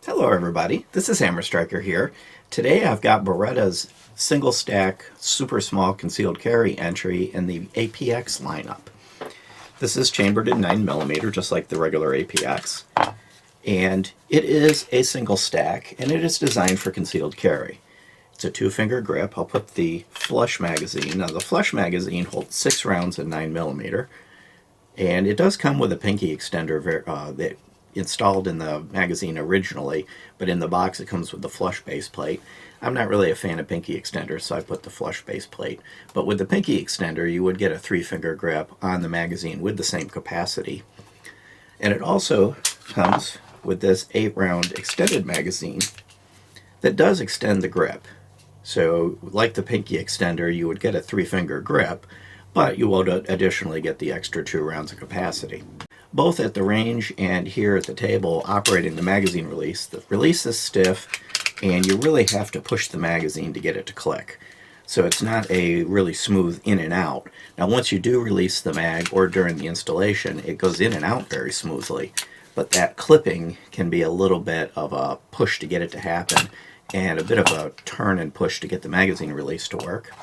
Hello everybody, this is Hammer Striker here. Today I've got Beretta's single stack super small concealed carry entry in the APX lineup. This is chambered in 9mm just like the regular APX, and it is a single stack and it is designed for concealed carry. It's a 2-finger grip. I'll put the flush magazine. Now the flush magazine holds 6 rounds in 9mm, and it does come with a pinky extender that installed in the magazine originally, but in the box it comes with the flush base plate. I'm not really a fan of pinky extenders, so I put the flush base plate. But with the pinky extender, you would get a 3-finger grip on the magazine with the same capacity. And it also comes with this 8-round extended magazine that does extend the grip. So like the pinky extender, you would get a 3-finger grip, but you will additionally get the extra 2 rounds of capacity. Both at the range and here at the table operating the magazine release. The release is stiff and you really have to push the magazine to get it to click. So it's not a really smooth in and out. Now once you do release the mag or during the installation, it goes in and out very smoothly. But that clipping can be a little bit of a push to get it to happen and a bit of a turn and push to get the magazine release to work.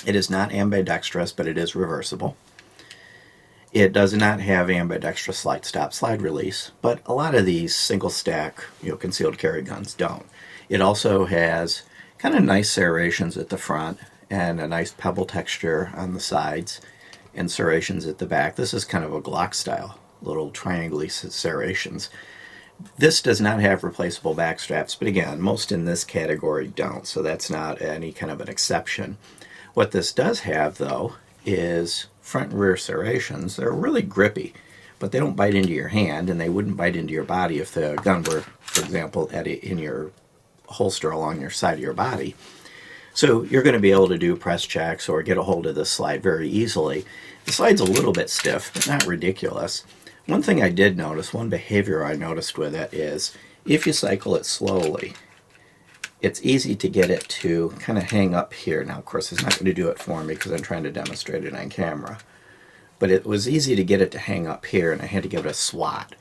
It is not ambidextrous, but it is reversible. It does not have ambidextrous slide stop slide release, but a lot of these single stack, concealed carry guns don't. It also has kind of nice serrations at the front and a nice pebble texture on the sides and serrations at the back. This is kind of a Glock style, little triangle serrations. This does not have replaceable back straps, but again, most in this category don't, so that's not any kind of an exception. What this does have though is front and rear serrations. They're really grippy, but they don't bite into your hand, and they wouldn't bite into your body if the gun were, for example, in your holster along your side of your body. So you're going to be able to do press checks or get a hold of this slide very easily. The slide's a little bit stiff, but not ridiculous. One thing I did notice, one behavior I noticed with it is if you cycle it slowly, it's easy to get it to kind of hang up here. Now, of course, it's not going to do it for me because I'm trying to demonstrate it on camera. But it was easy to get it to hang up here, and I had to give it a swat.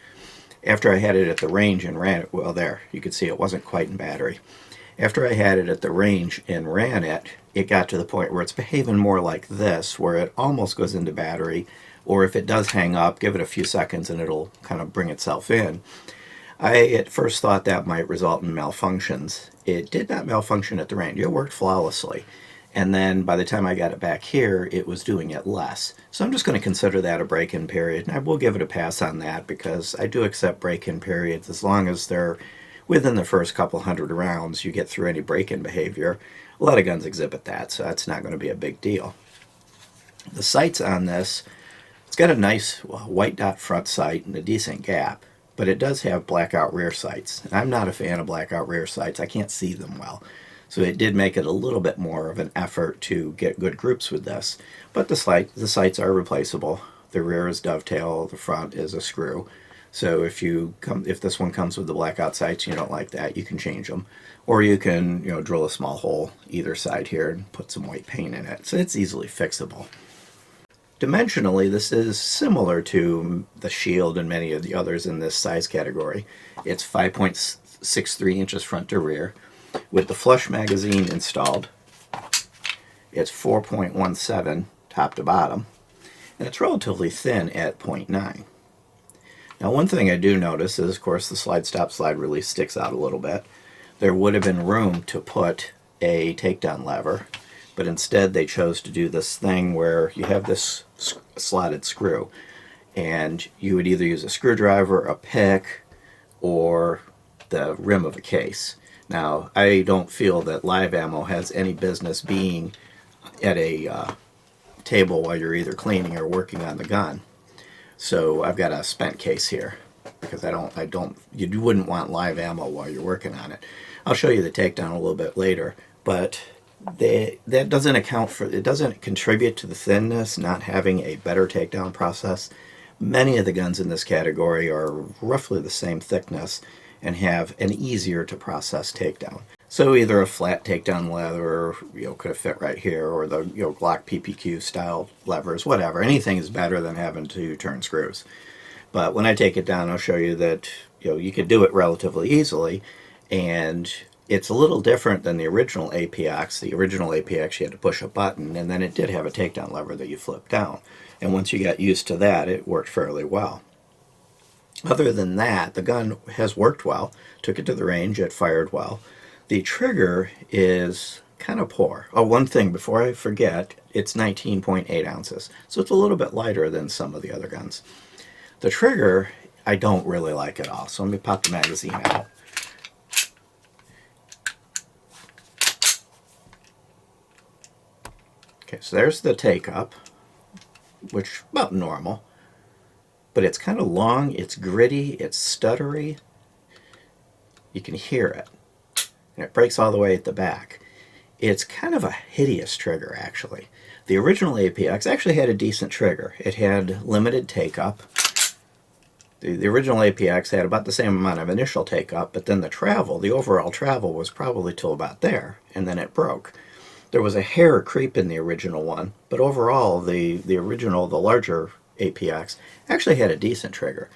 After I had it at the range and ran it, well, there, you can see it wasn't quite in battery. After I had it at the range and ran it, it got to the point where it's behaving more like this, where it almost goes into battery, or if it does hang up, give it a few seconds and it'll kind of bring itself in. I at first thought that might result in malfunctions. It did not malfunction at the range. It worked flawlessly. And then by the time I got it back here, it was doing it less. So I'm just going to consider that a break-in period. And I will give it a pass on that because I do accept break-in periods as long as they're within the first couple hundred rounds. You get through any break-in behavior. A lot of guns exhibit that, so that's not going to be a big deal. The sights on this, it's got a nice white dot front sight and a decent gap. But it does have blackout rear sights. And I'm not a fan of blackout rear sights. I can't see them well. So it did make it a little bit more of an effort to get good groups with this. But the sights are replaceable. The rear is dovetail, the front is a screw. So if this one comes with the blackout sights and you don't like that, you can change them. Or you can drill a small hole either side here and put some white paint in it. So it's easily fixable. Dimensionally, this is similar to the Shield and many of the others in this size category. It's 5.63 inches front to rear. With the flush magazine installed, it's 4.17 top to bottom, and it's relatively thin at 0.9. Now one thing I do notice is, of course, the slide stop slide release sticks out a little bit. There would have been room to put a takedown lever, but instead they chose to do this thing where you have this slotted screw, and you would either use a screwdriver, a pick, or the rim of a case. Now, I don't feel that live ammo has any business being at a table while you're either cleaning or working on the gun. So I've got a spent case here because you wouldn't want live ammo while you're working on it. I'll show you the takedown a little bit later, but that doesn't account for, it doesn't contribute to the thinness, not having a better takedown process. Many of the guns in this category are roughly the same thickness and have an easier to process takedown. So either a flat takedown lever, could have fit right here, or the Glock PPQ style levers, whatever. Anything is better than having to turn screws. But when I take it down, I'll show you that you could do it relatively easily, and it's a little different than the original APX. The original APX, you had to push a button, and then it did have a takedown lever that you flipped down. And once you got used to that, it worked fairly well. Other than that, the gun has worked well. Took it to the range, it fired well. The trigger is kind of poor. Oh, one thing before I forget, it's 19.8 ounces, so it's a little bit lighter than some of the other guns. The trigger, I don't really like at all, so let me pop the magazine out. Okay, so there's the take-up, which about normal, but it's kind of long, it's gritty, it's stuttery. You can hear it, and it breaks all the way at the back. It's kind of a hideous trigger, actually. The original APX actually had a decent trigger. It had limited take-up. The original APX had about the same amount of initial take-up, but then the overall travel was probably till about there, and then it broke. There was a hair creep in the original one, but overall, the larger APX, actually had a decent trigger.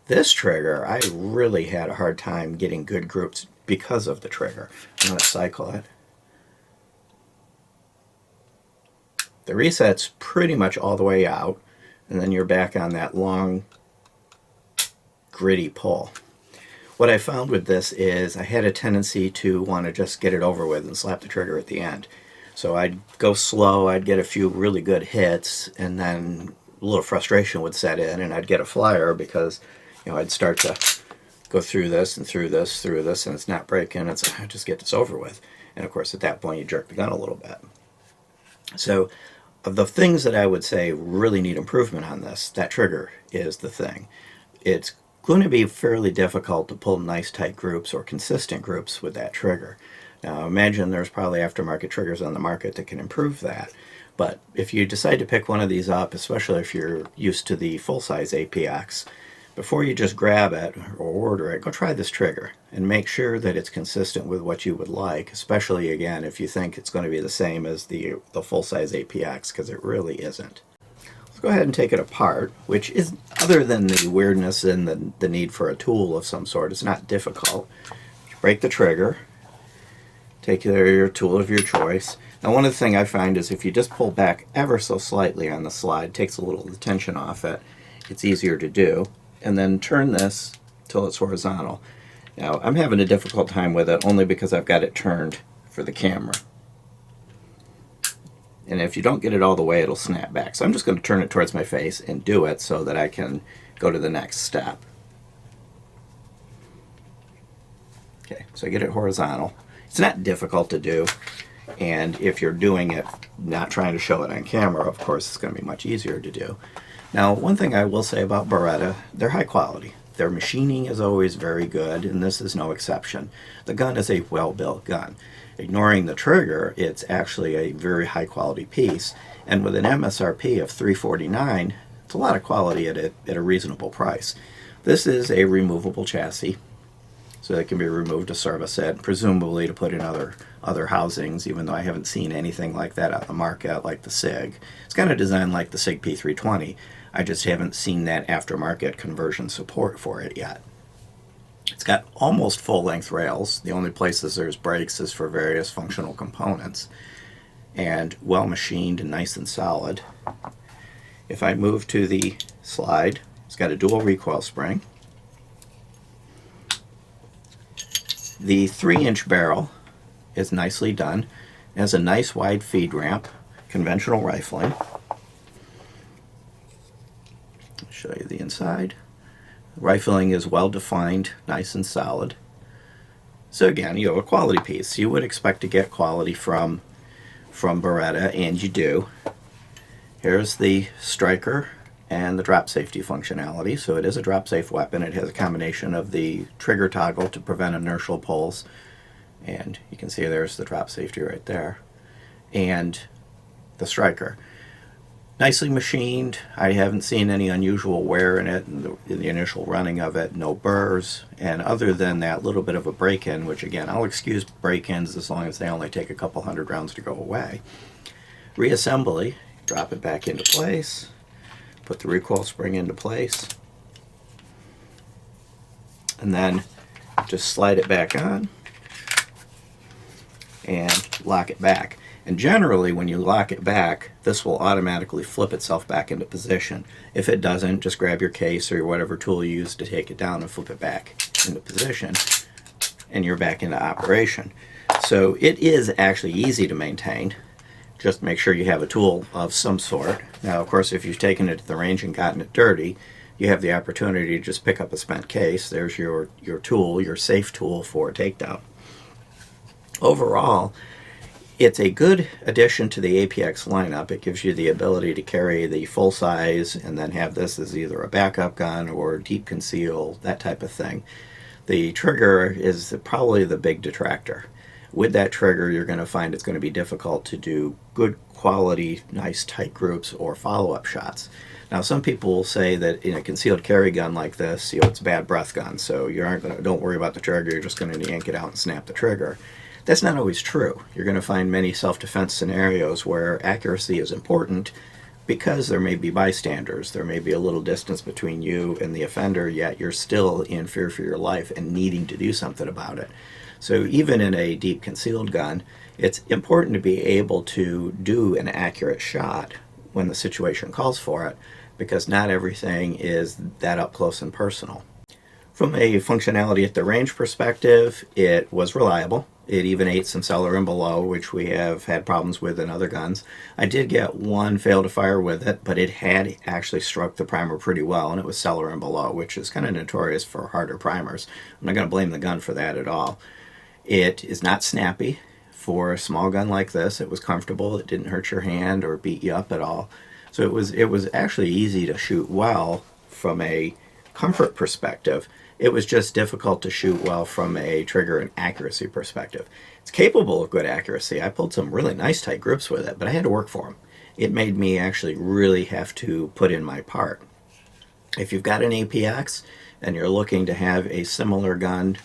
This trigger, I really had a hard time getting good groups because of the trigger. I'm going to cycle it. The reset's pretty much all the way out, and then you're back on that long, gritty pull. What I found with this is I had a tendency to want to just get it over with and slap the trigger at the end. So I'd go slow, I'd get a few really good hits, and then a little frustration would set in, and I'd get a flyer because, I'd start to go through this and through this, and it's not breaking. It's just get this over with. And of course, at that point, you jerk the gun a little bit. So, of the things that I would say really need improvement on this, that trigger is the thing. It's going to be fairly difficult to pull nice tight groups or consistent groups with that trigger. Now, imagine there's probably aftermarket triggers on the market that can improve that. But if you decide to pick one of these up, especially if you're used to the full-size APX, before you just grab it or order it, go try this trigger and make sure that it's consistent with what you would like, especially, again, if you think it's going to be the same as the full-size APX, because it really isn't. Let's go ahead and take it apart, which is, other than the weirdness and the need for a tool of some sort, it's not difficult. Break the trigger, take your tool of your choice. Now, one of the things I find is if you just pull back ever so slightly on the slide, it takes a little of the tension off it, it's easier to do. And then turn this till it's horizontal. Now, I'm having a difficult time with it only because I've got it turned for the camera. And if you don't get it all the way, it'll snap back. So I'm just going to turn it towards my face and do it so that I can go to the next step. Okay, so I get it horizontal. It's not difficult to do. And if you're doing it, not trying to show it on camera, of course, it's going to be much easier to do. Now, one thing I will say about Beretta, they're high quality. Their machining is always very good, and this is no exception. The gun is a well-built gun. Ignoring the trigger, it's actually a very high-quality piece, and with an MSRP of $349, it's a lot of quality at a reasonable price. This is a removable chassis, so it can be removed to service it, presumably to put in other housings, even though I haven't seen anything like that on the market, like the SIG. It's kind of designed like the SIG P320. I just haven't seen that aftermarket conversion support for it yet. It's got almost full-length rails. The only places there's brakes is for various functional components. And well-machined and nice and solid. If I move to the slide, it's got a dual recoil spring. The 3-inch barrel is nicely done. It has a nice wide feed ramp, conventional rifling. Show you the inside. Rifling is well defined, nice and solid. So again, a quality piece. You would expect to get quality from Beretta, and you do. Here's the striker and the drop safety functionality. So it is a drop safe weapon. It has a combination of the trigger toggle to prevent inertial pulls, and you can see there's the drop safety right there, and the striker. Nicely machined. I haven't seen any unusual wear in it in the initial running of it. No burrs. And other than that little bit of a break-in, which again, I'll excuse break-ins as long as they only take a couple hundred rounds to go away. Reassembly. Drop it back into place. Put the recoil spring into place. and then just slide it back on and lock it back. And generally when you lock it back, this will automatically flip itself back into position. If it doesn't, just grab your case or whatever tool you use to take it down and flip it back into position, and you're back into operation. So it is actually easy to maintain. Just make sure you have a tool of some sort. Now, of course, if you've taken it to the range and gotten it dirty, you have the opportunity to just pick up a spent case. There's your tool, your safe tool for a takedown. Overall, it's a good addition to the APX lineup. It gives you the ability to carry the full size and then have this as either a backup gun or deep conceal, that type of thing. The trigger is probably the big detractor. With that trigger, you're going to find it's going to be difficult to do good quality, nice tight groups or follow-up shots. Now, some people will say that in a concealed carry gun like this, it's a bad breath gun, so don't worry about the trigger, you're just going to yank it out and snap the trigger. That's not always true. You're going to find many self-defense scenarios where accuracy is important because there may be bystanders. There may be a little distance between you and the offender, yet you're still in fear for your life and needing to do something about it. So even in a deep concealed gun, it's important to be able to do an accurate shot when the situation calls for it, because not everything is that up close and personal. From a functionality at the range perspective, it was reliable. It even ate some cellar and below, which we have had problems with in other guns. I did get one fail to fire with it, but it had actually struck the primer pretty well, and it was cellar and below, which is kind of notorious for harder primers. I'm not going to blame the gun for that at all. It is not snappy. For a small gun like this, it was comfortable. It didn't hurt your hand or beat you up at all. So it was actually easy to shoot well from a comfort perspective. It was just difficult to shoot well from a trigger and accuracy perspective. It's capable of good accuracy. I pulled some really nice tight grips with it, but I had to work for them. It made me actually really have to put in my part. If you've got an APX and you're looking to have a similar gun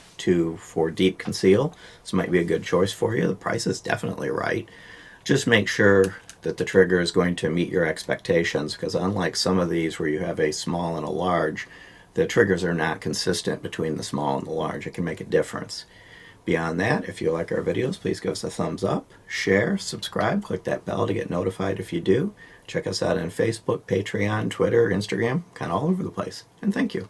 for deep conceal, this might be a good choice for you. The price is definitely right. Just make sure that the trigger is going to meet your expectations, because unlike some of these where you have a small and a large, the triggers are not consistent between the small and the large. It can make a difference. Beyond that, if you like our videos, please give us a thumbs up, share, subscribe, click that bell to get notified if you do. Check us out on Facebook, Patreon, Twitter, Instagram, kind of all over the place. And thank you.